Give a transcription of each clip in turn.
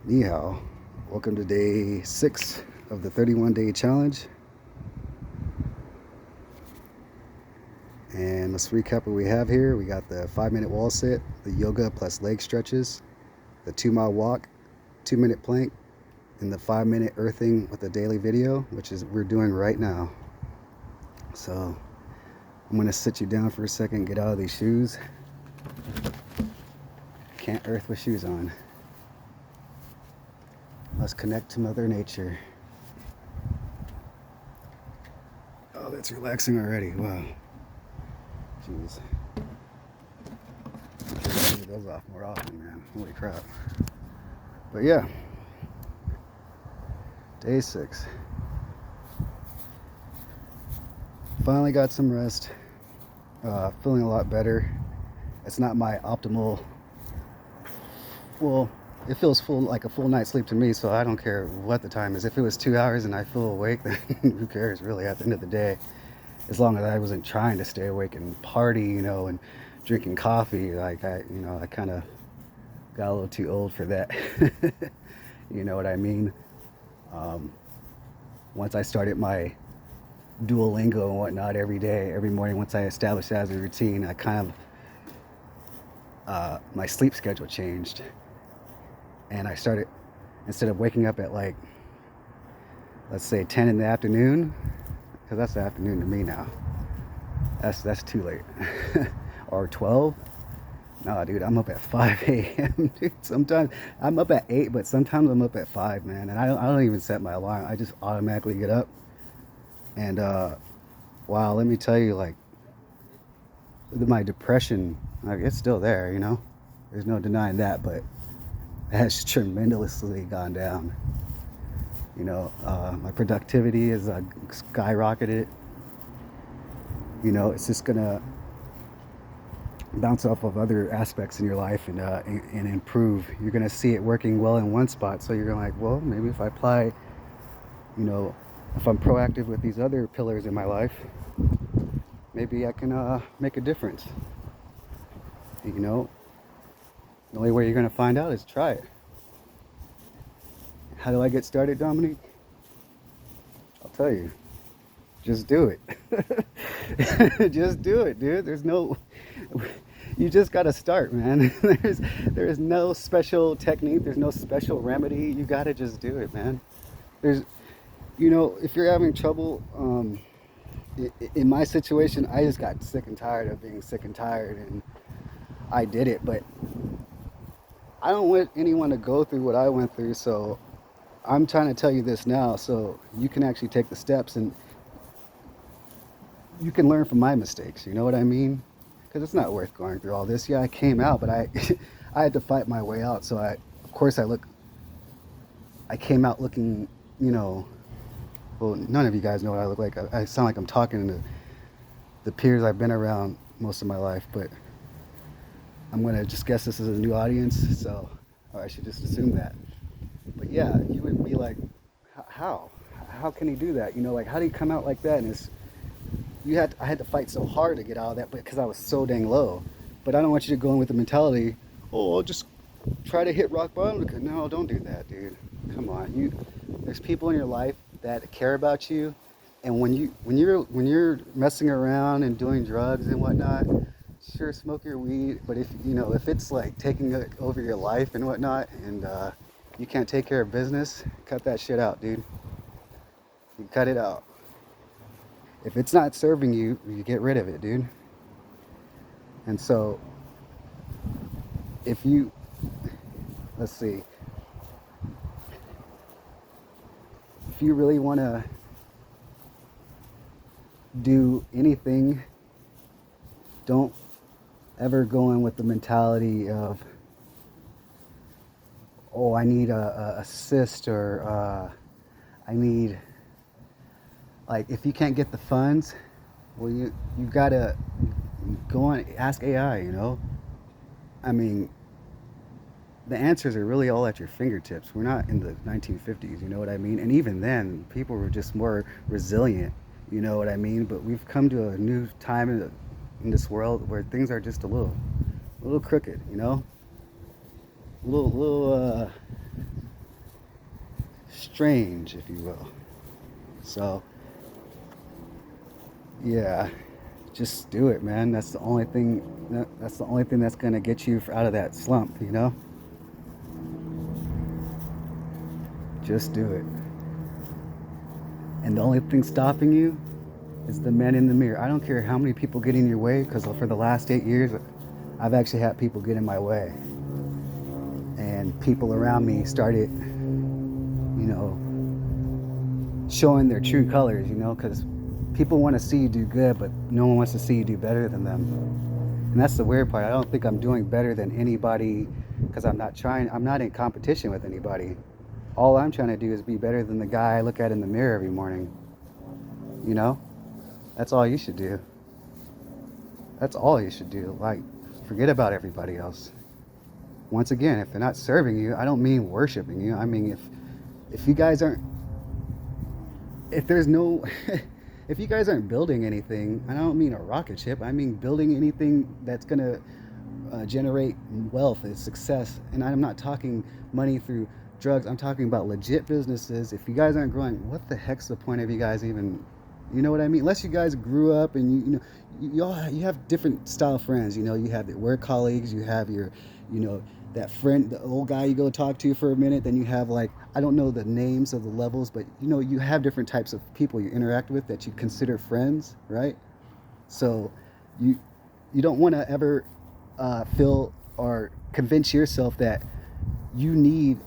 Ni hao. Welcome to day 6 of the 31-day challenge. And let's recap what we have here. We got the 5-minute wall sit, the yoga plus leg stretches, the 2-mile walk, 2-minute plank, and the 5-minute earthing with a daily video, which is we're doing right now. So I'm going to sit you down for a second, get out of these shoes. Can't earth with shoes on. Let's connect to Mother Nature. Oh, that's relaxing already. Wow. Jeez. I should get those off more often, man. Holy crap. But yeah. Day 6. Finally got some rest. Feeling a lot better. It's not my optimal. Well, it feels full, like a full night's sleep to me, so I don't care what the time is. If it was 2 hours and I feel awake, then who cares really at the end of the day? As long as I wasn't trying to stay awake and party, and drinking coffee. Like I kind of got a little too old for that. You know what I mean? Once I started my Duolingo and whatnot every day, every morning, once I established that as a routine, I kind of, my sleep schedule changed. And I started, instead of waking up at like, let's say 10 in the afternoon, because that's the afternoon to me now. That's too late. Or 12. No, dude, I'm up at 5 a.m. Dude, sometimes I'm up at 8, but sometimes I'm up at 5, man. And I don't even set my alarm. I just automatically get up. And wow, let me tell you, like, my depression, like, it's still there, There's no denying that, but it has tremendously gone down. My productivity is skyrocketed. It's just gonna bounce off of other aspects in your life and improve. You're gonna see it working well in one spot, so you're gonna like, well, maybe if I apply, if I'm proactive with these other pillars in my life, maybe I can make a difference. The only way you're gonna find out is try it. How do I get started, Dominique? I'll tell you. Just do it. Just do it, dude. You just gotta start, man. There is no special technique. There's no special remedy. You gotta just do it, man. If you're having trouble, in my situation, I just got sick and tired of being sick and tired, and I did it. But I don't want anyone to go through what I went through, so I'm trying to tell you this now, so you can actually take the steps and you can learn from my mistakes. You know what I mean? Because it's not worth going through all this. Yeah, I came out, but I I had to fight my way out. So of course, I came out looking, well, none of you guys know what I look like. I sound like I'm talking to the peers I've been around most of my life, but I'm gonna just guess this is a new audience, so or I should just assume that. But yeah, you would be like, how? How can he do that? Like, how do you come out like that? And I had to fight so hard to get out of that, but because I was so dang low. But I don't want you to go in with the mentality, oh, I'll just try to hit rock bottom. No, don't do that, dude. Come on, there's people in your life that care about you, and when you're messing around and doing drugs and whatnot, sure, smoke your weed, but if it's like taking over your life and whatnot, and you can't take care of business, cut that shit out, dude. You cut it out. If it's not serving you, you get rid of it, dude. And so, if you, let's see, if you really want to do anything, don't ever go in with the mentality of, oh, I need a assist, or I need, like, if you can't get the funds, well, you gotta go and ask AI. I mean, the answers are really all at your fingertips. We're not in the 1950s, you know what I mean? And even then, people were just more resilient, you know what I mean? But we've come to a new time in this world where things are just a little crooked, a little strange, if you will. So, yeah, just do it, man. That's the only thing. That's the only thing that's gonna get you out of that slump. Just do it. And the only thing stopping you is the man in the mirror. I don't care how many people get in your way, because for the last 8 years, I've actually had people get in my way, and people around me started, showing their true colors. Because people want to see you do good, but no one wants to see you do better than them. And that's the weird part. I don't think I'm doing better than anybody, because I'm not in competition with anybody. All I'm trying to do is be better than the guy I look at in the mirror every morning. You know? That's all you should do. That's all you should do. Like, forget about everybody else. Once again, if they're not serving you, I don't mean worshiping you. I mean, if you guys aren't, if there's no, if you guys aren't building anything, I don't mean a rocket ship. I mean building anything that's gonna generate wealth and success. And I'm not talking money through drugs. I'm talking about legit businesses. If you guys aren't growing, what the heck's the point of you guys even? You know what I mean? Unless you guys grew up and you have different style friends. You have your work colleagues. You have your, that friend, the old guy you go talk to for a minute. Then you have, like, I don't know the names of the levels, but you have different types of people you interact with that you consider friends, right? So you don't want to ever feel or convince yourself that you need,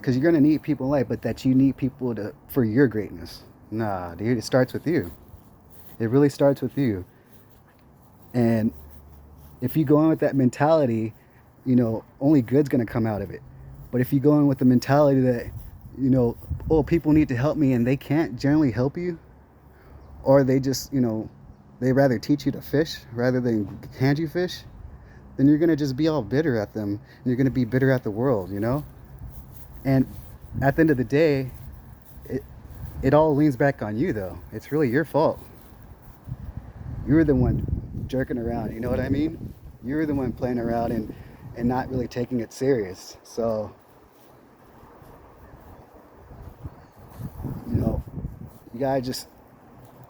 because you're going to need people in life, but that you need people for your greatness. Nah, dude, it starts with you. It really starts with you. And if you go in with that mentality, only good's going to come out of it. But if you go in with the mentality that, oh, people need to help me, and they can't generally help you, or they just, they rather teach you to fish rather than hand you fish, then you're going to just be all bitter at them, and you're going to be bitter at the world, And at the end of the day, it all leans back on you, though. It's really your fault. You were the one jerking around, you know what I mean? You were the one playing around and not really taking it serious. So, you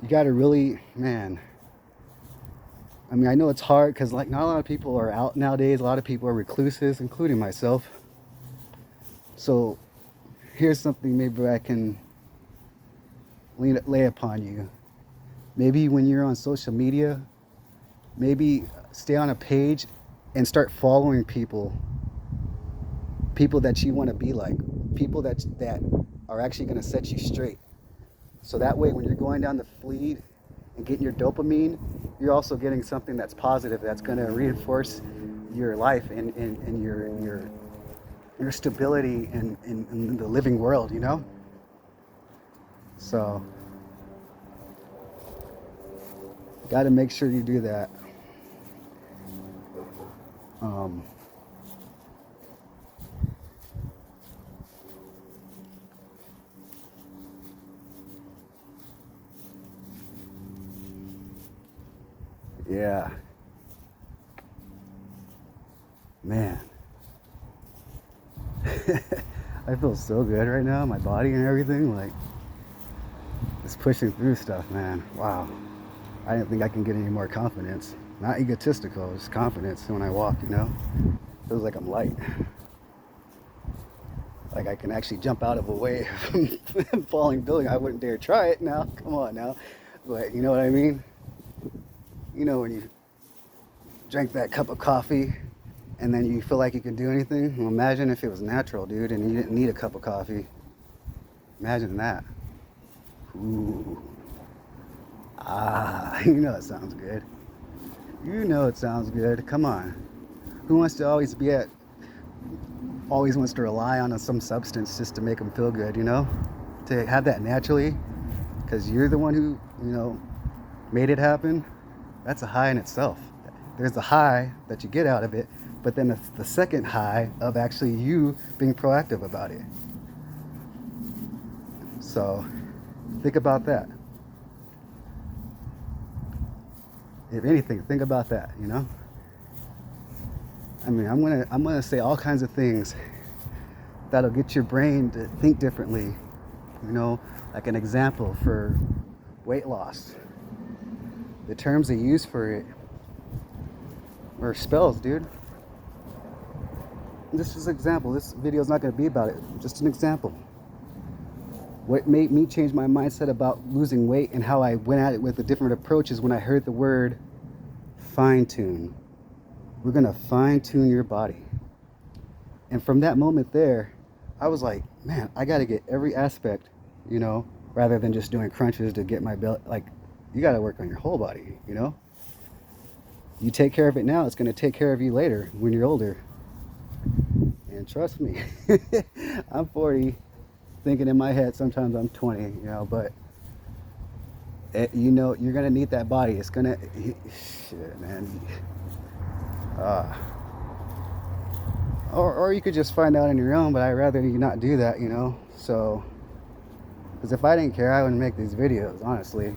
gotta really, man. I mean, I know it's hard because, like, not a lot of people are out nowadays. A lot of people are recluses, including myself. So, here's something maybe I can lay upon you. Maybe when you're on social media, maybe stay on a page and start following people that you want to be like, people that are actually going to set you straight. So that way, when you're going down the feed and getting your dopamine, you're also getting something that's positive, that's going to reinforce your life and your stability in the living world, So, got to make sure you do that. Yeah. Man. I feel so good right now, my body and everything, like, it's pushing through stuff, man. Wow. I didn't think I can get any more confidence. Not egotistical, just confidence when I walk, Feels like I'm light. Like I can actually jump out of a wave from falling building. I wouldn't dare try it now. Come on now. But you know what I mean? When you drink that cup of coffee and then you feel like you can do anything? Well, imagine if it was natural, dude, and you didn't need a cup of coffee. Imagine that. Ooh. Ah, it sounds good. It sounds good. Come on. Who wants to always wants to rely on some substance just to make them feel good, To have that naturally, because you're the one who, made it happen. That's a high in itself. There's the high that you get out of it, but then it's the second high of actually you being proactive about it. So, think about that. If anything, think about that, I mean, I'm gonna say all kinds of things that'll get your brain to think differently. You know, like an example for weight loss. The terms they use for it are spells, dude. This is an example. This video is not going to be about it. Just an example. What made me change my mindset about losing weight and how I went at it with the different approaches when I heard the word fine tune. We're going to fine tune your body. And from that moment there, I was like, man, I got to get every aspect, you know, rather than just doing crunches to get my belly. Like, you got to work on your whole body, you know? You take care of it now, it's going to take care of you later when you're older. And trust me, I'm 40, thinking in my head sometimes I'm 20, you know, but you know, you're going to need that body. It's going to, shit, man. Or you could just find out on your own, but I'd rather you not do that, you know? So, because if I didn't care, I wouldn't make these videos, honestly.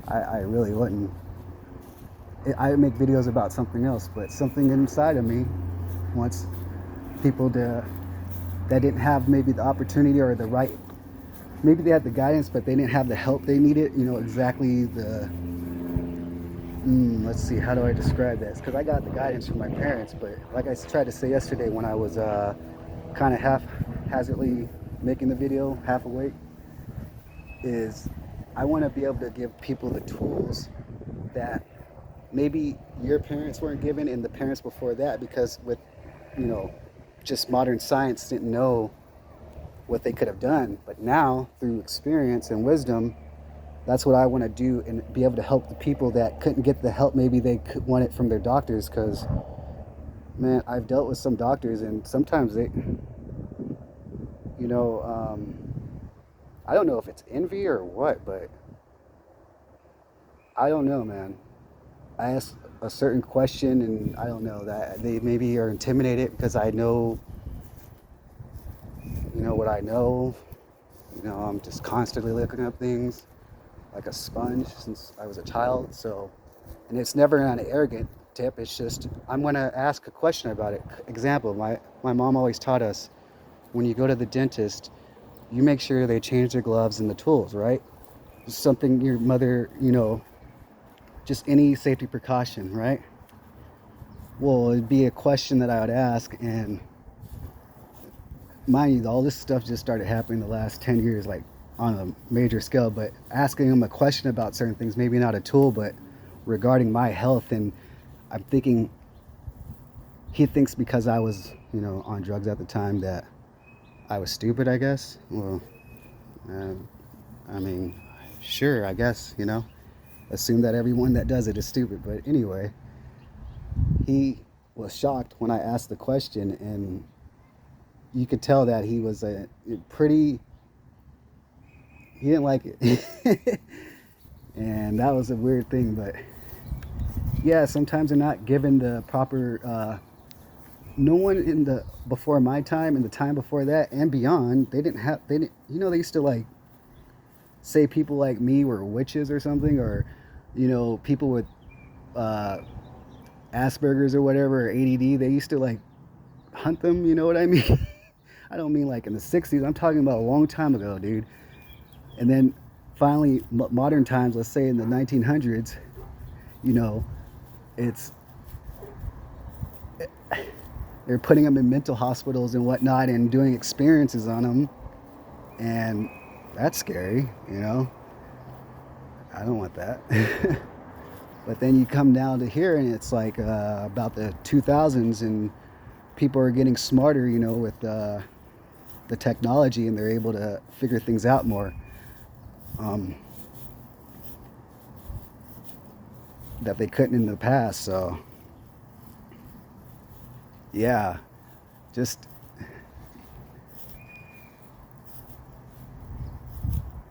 I really wouldn't. I would make videos about something else, but something inside of me wants people that didn't have maybe the opportunity or the right, maybe they had the guidance, but they didn't have the help they needed, you know, exactly the, let's see, how do I describe this? Because I got the guidance from my parents, but like I tried to say yesterday when I was kind of haphazardly making the video, half awake, is I want to be able to give people the tools that maybe your parents weren't given and the parents before that, because with, you know, just modern science didn't know what they could have done. But now, through experience and wisdom, that's what I want to do and be able to help the people that couldn't get the help maybe they could want it from their doctors. Because, man, I've dealt with some doctors and sometimes they, you know, I don't know if it's envy or what, but I don't know, man. I ask a certain question and I don't know, that they maybe are intimidated because I know, you know, what I know. You know, I'm just constantly looking up things like a sponge since I was a child. So, and it's never on an arrogant tip. It's just, I'm going to ask a question about it. Example, my mom always taught us, when you go to the dentist, you make sure they change their gloves and the tools, right? Something your mother, you know, just any safety precaution, right? Well, it'd be a question that I would ask, and mind you, all this stuff just started happening the last 10 years, like on a major scale, but asking him a question about certain things, maybe not a tool, but regarding my health. And I'm thinking he thinks because I was, you know, on drugs at the time that I was stupid, I guess. Well, I mean, sure, I guess, you know, assume that everyone that does it is stupid. But anyway, he was shocked when I asked the question, and you could tell that he was he didn't like it. And that was a weird thing. But yeah, sometimes they're not given the proper, no one in the, before my time and the time before that and beyond, they didn't, you know, they used to like say people like me were witches or something, or, you know, people with Asperger's or whatever, or ADD, they used to like hunt them, you know what I mean? I don't mean like in the 60s, I'm talking about a long time ago, dude. And then finally, modern times, let's say in the 1900s, you know, they're putting them in mental hospitals and whatnot and doing experiences on them. And that's scary, you know? I don't want that. But then you come down to here and it's like about the 2000s, and people are getting smarter, you know, with the technology, and they're able to figure things out more. That they couldn't in the past. So yeah, just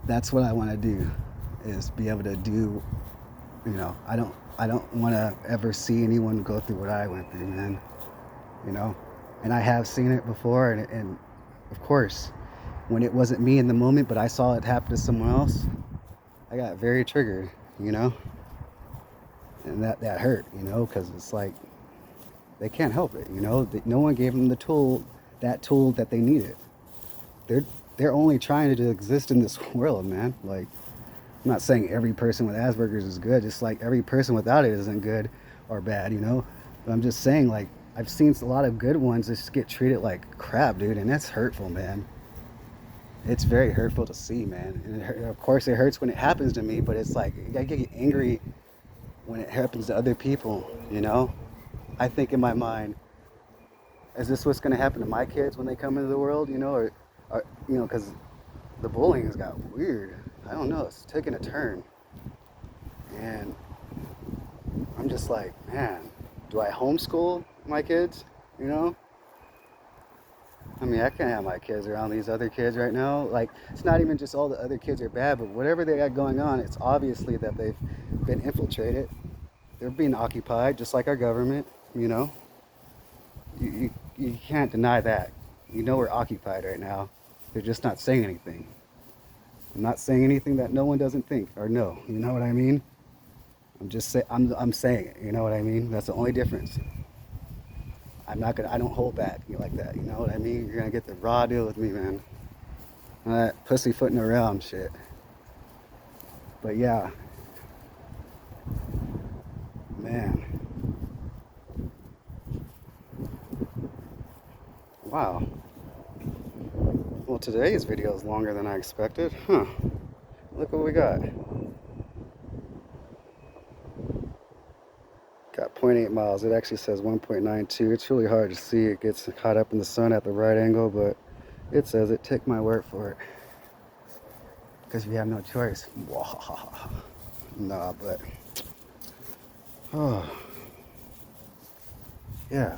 that's what I want to do, is be able to do, you know, I don't want to ever see anyone go through what I went through, man, you know. And I have seen it before, and of course, when it wasn't me in the moment, but I saw it happen to someone else, I got very triggered, you know. And that hurt, you know, because it's like they can't help it, you know. No one gave them the tool that tool that they needed. They're they're only trying to exist in this world, man. Like, I'm not saying every person with Asperger's is good, just like every person without it isn't good or bad, you know? But I'm just saying, like, I've seen a lot of good ones just get treated like crap, dude, and that's hurtful, man. It's very hurtful to see, man. And of course, it hurts when it happens to me, but it's like, I get angry when it happens to other people, you know? I think in my mind, is this what's going to happen to my kids when they come into the world, you know? Or you know, because the bullying has got weird. I don't know, it's taking a turn. And I'm just like, man, do I homeschool my kids? You know? I mean, I can't have my kids around these other kids right now. Like, it's not even just all the other kids are bad, but whatever they got going on, it's obviously that they've been infiltrated. They're being occupied, just like our government, you know? You can't deny that. You know we're occupied right now. They're just not saying anything. I'm not saying anything that no one doesn't think or know. You know what I mean? I'm saying it. You know what I mean? That's the only difference. I don't hold back like that. You know what I mean? You're gonna get the raw deal with me, man. All that pussyfooting around shit. But yeah, man. Wow. Well, today's video is longer than I expected. Huh. Look what we got. Got zero point 0.8 miles. It actually says 1.92. It's really hard to see. It gets caught up in the sun at the right angle, but it says it. Take my word for it. Because we have no choice. Nah, but... Oh. Yeah.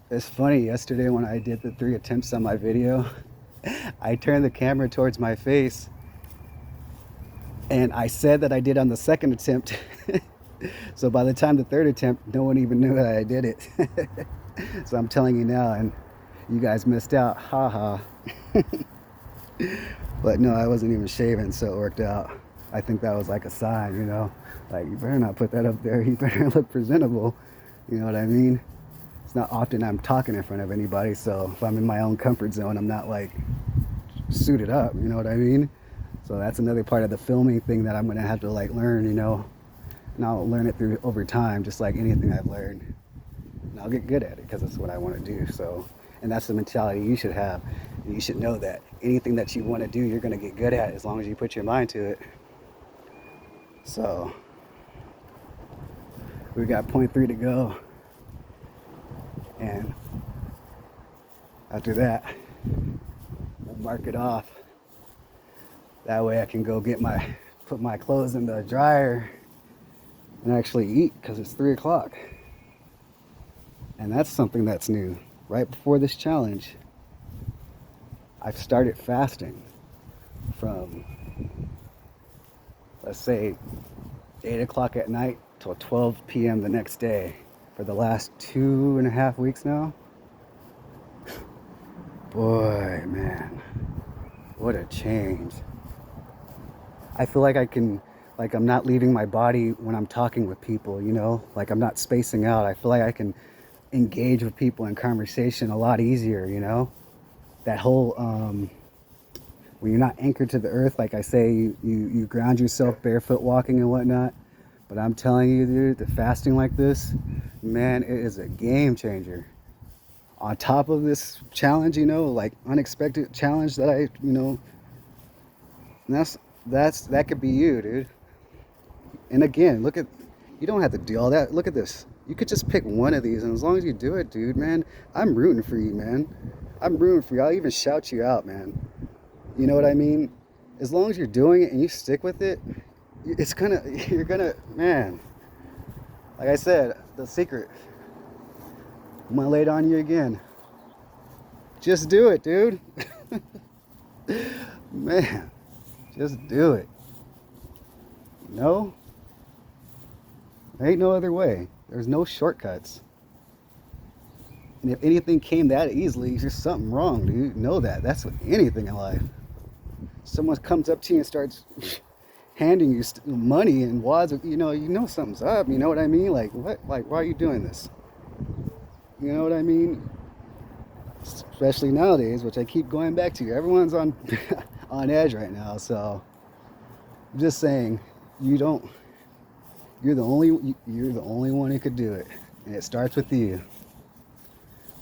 It's funny, yesterday when I did the 3 attempts on my video, I turned the camera towards my face and I said that I did on the 2nd attempt. So by the time the 3rd attempt, no one even knew that I did it. So I'm telling you now, and you guys missed out. Haha. But no, I wasn't even shaving, so it worked out. I think that was like a sign, you know? Like, you better not put that up there. You better look presentable. You know what I mean? It's not often I'm talking in front of anybody, so if I'm in my own comfort zone, I'm not like suited up, you know what I mean? So that's another part of the filming thing that I'm gonna have to like learn, you know? And I'll learn it through over time, just like anything I've learned. And I'll get good at it because that's what I want to do. So, and that's the mentality you should have. And you should know that anything that you want to do, you're gonna get good at as long as you put your mind to it. So we got 0.3 to go. And after that, we'll mark it off. That way I can go put my clothes in the dryer and actually eat because it's 3 o'clock. And that's something that's new. Right before this challenge, I've started fasting from, let's say, 8 o'clock at night till 12 p.m. the next day for the last 2.5 weeks now. Boy, man, what a change. I feel like I'm not leaving my body when I'm talking with people, you know? Like, I'm not spacing out. I feel like I can engage with people in conversation a lot easier, you know? That whole, when you're not anchored to the earth, like I say, you ground yourself barefoot walking and whatnot. But I'm telling you, dude, the fasting like this, man, it is a game changer. On top of this challenge, you know, like unexpected challenge that that could be you, dude. And again, you don't have to do all that. Look at this. You could just pick one of these, and as long as you do it, dude, man, I'm rooting for you, man. I'm rooting for you. I'll even shout you out, man. You know what I mean? As long as you're doing it and you stick with it, you're gonna, man. Like I said, the secret. I'm gonna lay it on you again. Just do it, dude. Man, just do it. No? There ain't no other way. There's no shortcuts. And if anything came that easily, there's something wrong, dude. Know that. That's with anything in life. Someone comes up to you and starts handing you money and wads of, you know something's up. You know what I mean? Like what? Like why are you doing this? You know what I mean? Especially nowadays, which I keep going back to. Everyone's on on edge right now. So I'm just saying, you don't. You're the only one who could do it, and it starts with you.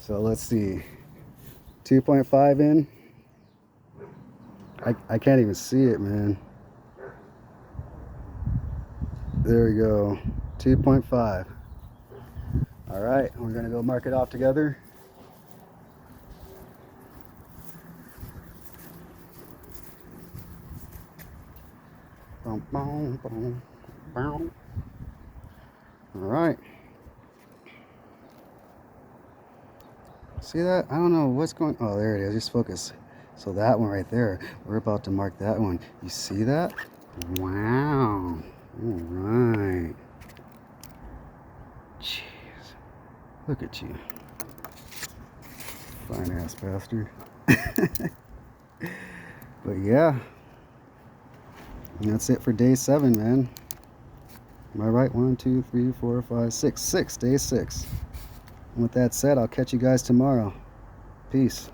So let's see. 2.5 in. I can't even see it, man. There we go. 2.5. All right, we're gonna go mark it off together. Boom, boom, boom, boom. All right. See that? I don't know what's going. Oh, there it is. Just focus. So that one right there, we're about to mark that one. You see that? Wow. All right. Jeez. Look at you. Fine ass bastard. But yeah. And that's it for day 7, man. Am I right? 1, 2, 3, 4, 5, 6. Day 6. And with that said, I'll catch you guys tomorrow. Peace.